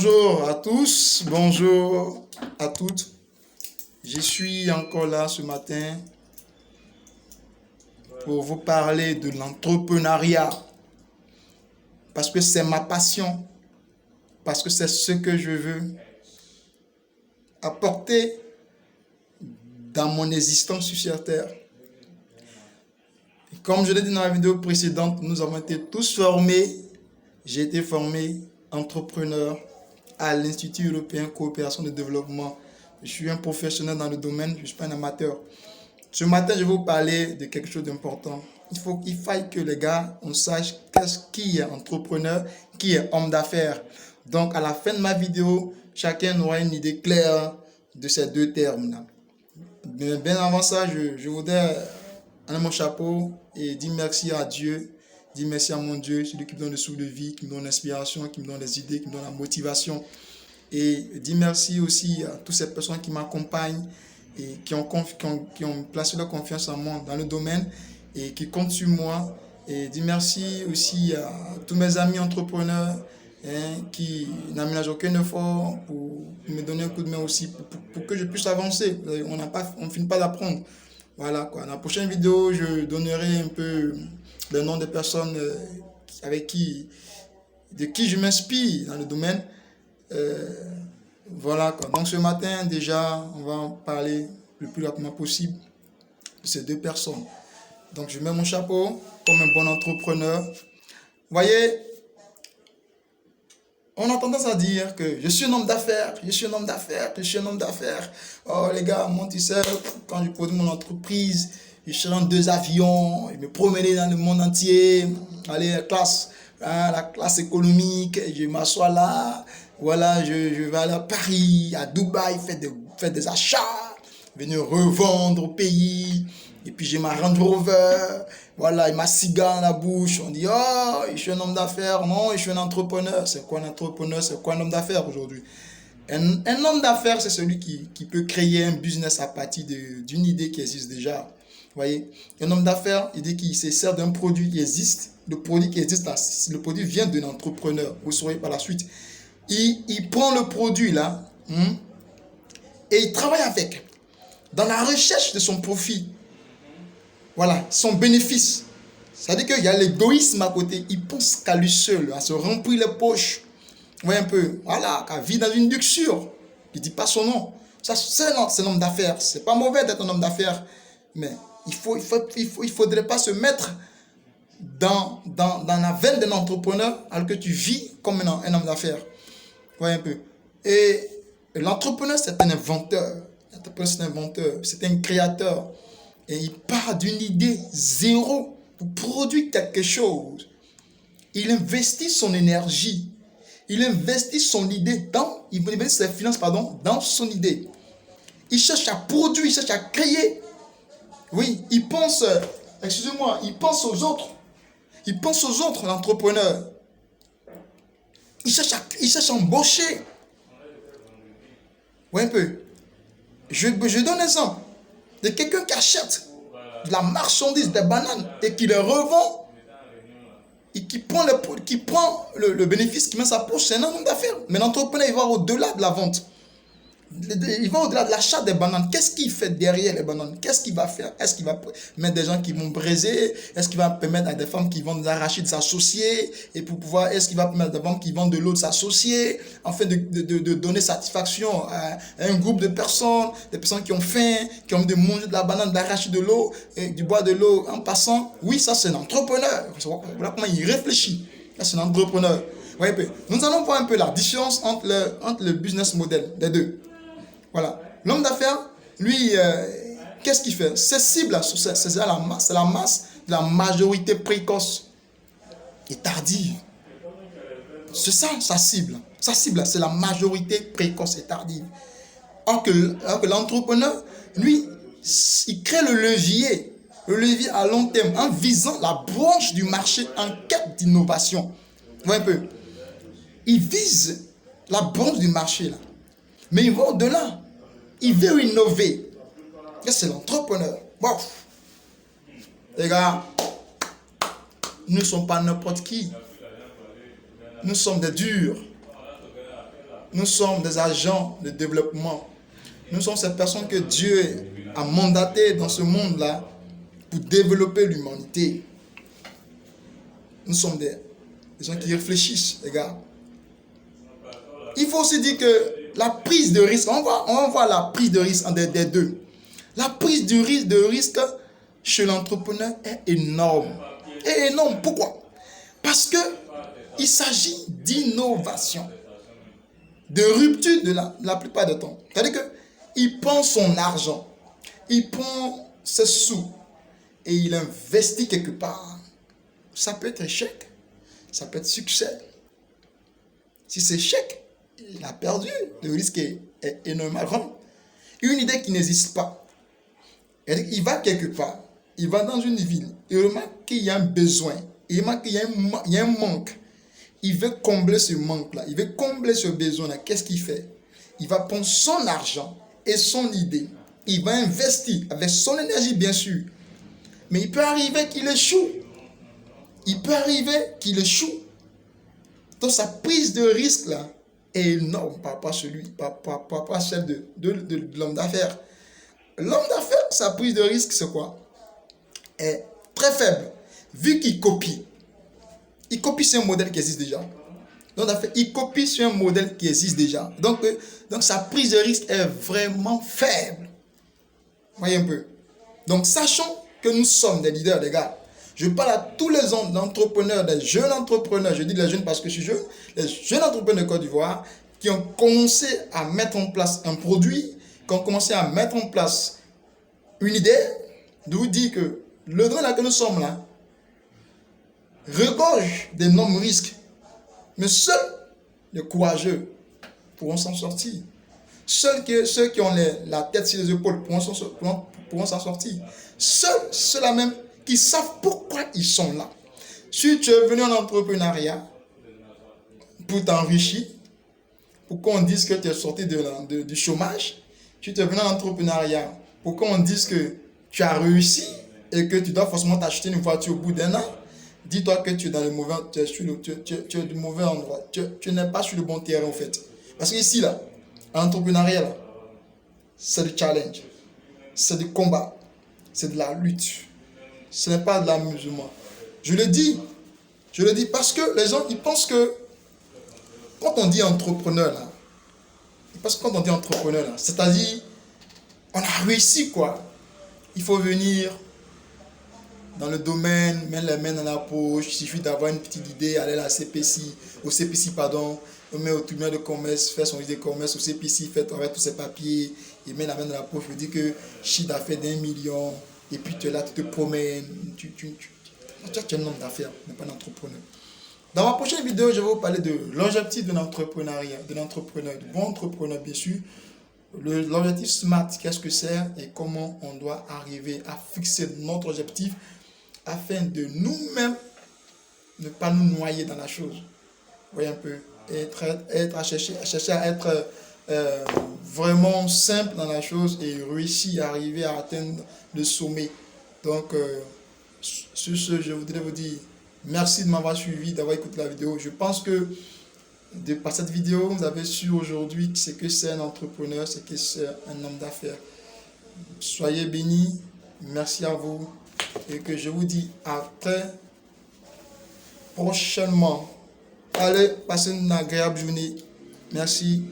Bonjour à tous, bonjour à toutes. Je suis encore là ce matin pour vous parler de l'entrepreneuriat parce que c'est ma passion, parce que c'est ce que je veux apporter dans mon existence sur cette terre. Comme je l'ai dit dans la vidéo précédente, nous avons été tous formés. J'ai été formé entrepreneur à l'Institut européen coopération de développement. Je suis un professionnel dans le domaine, je ne suis pas un amateur. Ce matin, je vais vous parler de quelque chose d'important. Il faille que les gars, on sache qui est entrepreneur, qui est homme d'affaires. Donc, à la fin de ma vidéo, chacun aura une idée claire de ces deux termes-là. Bien avant ça, je voudrais enlever mon chapeau et dire merci à Dieu. Dire merci à mon Dieu, celui qui me donne le souffle de vie, qui me donne l'inspiration, qui me donne les idées, qui me donne la motivation. Et dire merci aussi à toutes ces personnes qui m'accompagnent et qui ont placé leur confiance en moi dans le domaine et qui comptent sur moi. Et dire merci aussi à tous mes amis entrepreneurs qui n'aménagent aucun effort pour me donner un coup de main aussi, pour que je puisse avancer. On ne finit pas d'apprendre. Voilà quoi. Dans la prochaine vidéo, je donnerai un peu le nom des personnes de qui je m'inspire dans le domaine. Voilà quoi. Donc ce matin, déjà, on va en parler le plus rapidement possible de ces deux personnes. Donc je mets mon chapeau comme un bon entrepreneur. Vous voyez, on a tendance à dire que je suis un homme d'affaires, je suis un homme d'affaires, je suis un homme d'affaires. Oh les gars, moi tu sais, quand je produis mon entreprise, je suis dans 2 avions, je me promenais dans le monde entier, aller la classe économique, je m'assois là, voilà, je vais aller à Paris, à Dubaï, faire des achats, venir revendre au pays, et puis j'ai ma Range Rover, voilà, et ma cigare dans la bouche, on dit, oh, je suis un homme d'affaires, non, je suis un entrepreneur. C'est quoi un entrepreneur, c'est quoi un homme d'affaires aujourd'hui? Un homme d'affaires, c'est celui qui peut créer un business à partir d'une idée qui existe déjà. Vous voyez, un homme d'affaires, il dit qu'il se sert d'un produit qui existe. Le produit qui existe, le produit vient d'un entrepreneur. Vous saurez par la suite. Il prend le produit là et il travaille avec. Dans la recherche de son profit. Voilà, son bénéfice. C'est-à-dire qu'il y a l'égoïsme à côté. Il pense qu'à lui seul, à se remplir les poches. Vous voyez un peu, voilà, qu'à vivre dans une luxure. Il ne dit pas son nom. Ça, c'est un homme d'affaires. C'est pas mauvais d'être un homme d'affaires. Mais il faudrait pas se mettre dans la veine d'un entrepreneur alors que tu vis comme un homme d'affaires. Vous voyez un peu. Et l'entrepreneur, c'est un inventeur. L'entrepreneur, c'est un inventeur. C'est un créateur. Et il part d'une idée zéro pour produire quelque chose. Il investit son énergie. Il investit son idée il investit ses finances, dans son idée. Il cherche à produire, il cherche à créer. Oui, il pense, il pense aux autres. Il pense aux autres, l'entrepreneur. Il cherche à embaucher. Oui, un peu. Je donne un exemple de quelqu'un qui achète de la marchandise, des bananes, et qui les revend, et qui prend le bénéfice, qui met sa poche. C'est un homme d'affaires. Mais l'entrepreneur, il va au-delà de la vente. Il va au-delà de l'achat des bananes. Qu'est-ce qu'il fait derrière les bananes? Qu'est-ce qu'il va faire? Est-ce qu'il va mettre des gens qui vont briser? Est-ce qu'il va permettre à des femmes qui vendent des arachides de s'associer? Et est-ce qu'il va permettre à des femmes qui vendent de l'eau de s'associer? Afin de donner satisfaction à un groupe de personnes, des personnes qui ont faim, qui ont envie de manger de la banane, de l'arachide, de l'eau, et du bois de l'eau en passant. Oui, ça c'est un entrepreneur. Voilà comment il réfléchit. Ça c'est un entrepreneur. Ouais, nous allons voir un peu la différence entre le business model des deux. Voilà. L'homme d'affaires, lui, qu'est-ce qu'il fait? Ses cibles, c'est la masse de la majorité précoce et tardive. C'est ça, sa cible. Sa cible, c'est la majorité précoce et tardive. Alors que l'entrepreneur, lui, il crée le levier à long terme en visant la branche du marché en quête d'innovation. Vous voyez un peu? Il vise la branche du marché là. Mais il va au-delà. Il veut innover. C'est l'entrepreneur. Bon. Les gars, nous ne sommes pas n'importe qui. Nous sommes des durs. nous sommes des agents de développement. Nous sommes ces personnes que Dieu a mandatées dans ce monde-là pour développer l'humanité. Nous sommes des gens qui réfléchissent, les gars. Il faut aussi dire que la prise de risque, on va voir la prise de risque des deux. La prise de risque chez l'entrepreneur est énorme. Est énorme. Pourquoi? Parce que il s'agit d'innovation, de rupture de la plupart du temps. C'est-à-dire qu'il prend son argent, il prend ses sous et il investit quelque part. Ça peut être échec, ça peut être succès. Si c'est échec, il a perdu. Le risque est énorme. Une idée qui n'existe pas. Il va quelque part, il va dans une ville, il remarque qu'il y a un besoin, il remarque qu'il y a un manque. Il veut combler ce manque-là, il veut combler ce besoin-là. Qu'est-ce qu'il fait? Il va prendre son argent et son idée. Il va investir avec son énergie, bien sûr. Mais il peut arriver qu'il échoue. Il peut arriver qu'il échoue. Donc sa prise de risque-là est énorme par rapport à celle de l'homme d'affaires. L'homme d'affaires, sa prise de risque, c'est quoi? Est très faible. Vu qu'il copie. Il copie sur un modèle qui existe déjà. Donc, il copie sur un modèle qui existe déjà. Donc sa prise de risque est vraiment faible. Voyez un peu. Donc, sachons que nous sommes des leaders, les gars. Je parle à tous les entrepreneurs, des jeunes entrepreneurs. Je dis les jeunes parce que je suis jeune. Les jeunes entrepreneurs de Côte d'Ivoire qui ont commencé à mettre en place un produit, qui ont commencé à mettre en place une idée, de vous dire que le domaine là que nous sommes là regorge d'énormes risques. Mais seuls les courageux pourront s'en sortir. Seuls ceux qui ont la tête sur les épaules pourront s'en sortir. Seuls ceux-là même qui savent pourquoi ils sont là. Si tu es venu en entrepreneuriat pour t'enrichir, pour qu'on dise que tu es sorti du chômage, tu es venu en entrepreneuriat pour qu'on dise que tu as réussi et que tu dois forcément t'acheter une voiture au bout d'un an, dis-toi que tu es dans le mauvais, tu es du mauvais endroit. Tu n'es pas sur le bon terrain en fait. Parce que ici, là, l'entrepreneuriat, là, c'est du challenge, c'est du combat, c'est de la lutte. Ce n'est pas de l'amusement. Je le dis parce que les gens, ils pensent que quand on dit entrepreneur, là, c'est-à-dire, on a réussi quoi. Il faut venir dans le domaine, mettre les mains dans la poche, il suffit d'avoir une petite idée, aller à la au CPC, on met au tribunal de commerce, faire son idée de commerce, au CPC, faire travailler tous ses papiers, il met la main dans la poche, il dit que chiffre d'affaires d'1 million, et puis tu es là, tu te promènes, tu es un homme d'affaires, mais pas un entrepreneur. Dans ma prochaine vidéo, je vais vous parler de l'objectif de l'entrepreneuriat, du bon entrepreneur bien sûr. L'objectif SMART, qu'est-ce que c'est et comment on doit arriver à fixer notre objectif afin de nous-mêmes ne pas nous noyer dans la chose. Vous voyez un peu, chercher à être vraiment simple dans la chose et réussir à arriver à atteindre le sommet. Donc, sur ce, je voudrais vous dire merci de m'avoir suivi, d'avoir écouté la vidéo. Je pense que par cette vidéo, vous avez su aujourd'hui ce que c'est un entrepreneur, ce que c'est un homme d'affaires. Soyez bénis, merci à vous et que je vous dis à très prochainement. Allez, passez une agréable journée. Merci.